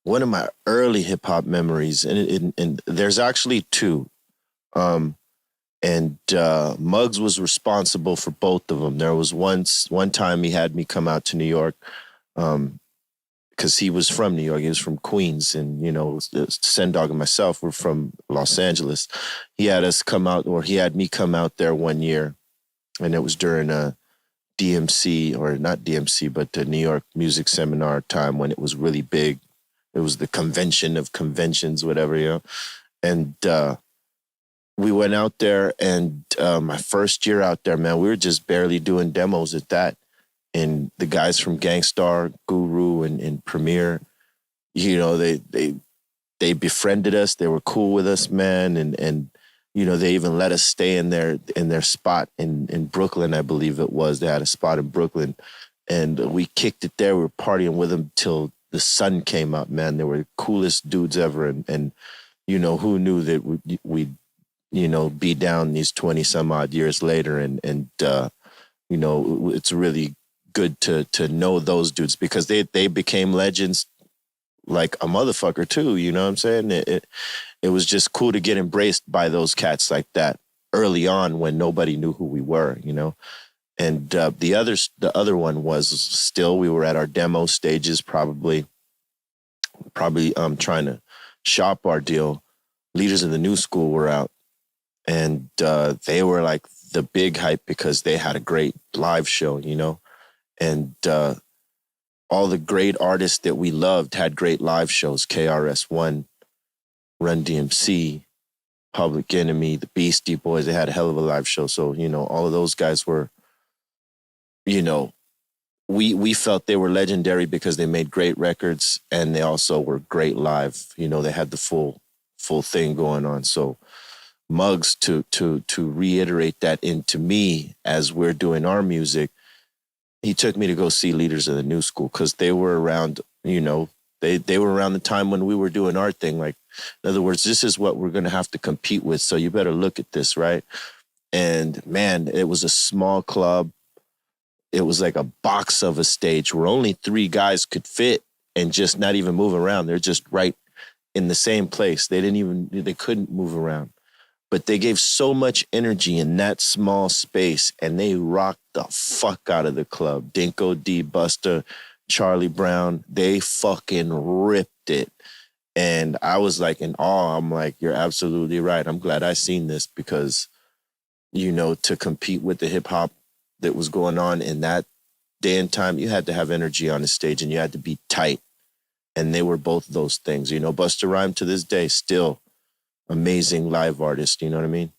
one of my early hip hop memories, and there's actually two. Um, and Muggs was responsible for both of them. There was one time he had me come out to New York, because he was from New York. He was from Queens, and Sendog and myself were from Los Angeles. He had us come out, or he had me come out there one year, and it was during a DMC, or not DMC, but the New York Music Seminar time when it was really big. It was the convention of conventions, whatever, And we went out there, and my first year out there, man, we were just barely doing demos at that. And the guys from Gangstar, Guru, and Premier, they befriended us. They were cool with us, man, and they even let us stay in their spot in Brooklyn, I believe it was. They had a spot in Brooklyn, and we kicked it there. We were partying with them till the sun came up, man. They were the coolest dudes ever, and who knew that we'd be down these 20 some odd years later, and it's really good to know those dudes, because they became legends like a motherfucker too. You know what I'm saying? It was just cool to get embraced by those cats like that early on when nobody knew who we were, And the other one was still, we were at our demo stages, probably trying to shop our deal. Leaders of the New School were out, and they were like the big hype because they had a great live show, and all the great artists that we loved had great live shows. KRS-One, Run DMC, Public Enemy, the Beastie Boys. They had a hell of a live show. So, all of those guys were, we felt they were legendary because they made great records, and they also were great live. They had the full thing going on. So Muggs, to reiterate that into me as we're doing our music, he took me to go see Leaders of the New School, because they were around, they were around the time when we were doing our thing. Like, in other words, this is what we're going to have to compete with. So you better look at this, right? And man, it was a small club. It was like a box of a stage where only three guys could fit and just not even move around. They're just right in the same place. They couldn't move around. But they gave so much energy in that small space, and they rocked the fuck out of the club. Dinko D, Busta, Charlie Brown, they fucking ripped it. And I was like in awe. I'm like, you're absolutely right. I'm glad I seen this, because, to compete with the hip hop that was going on in that day and time, you had to have energy on the stage, and you had to be tight. And they were both those things. Busta Rhymes to this day, still amazing live artist. You know what I mean?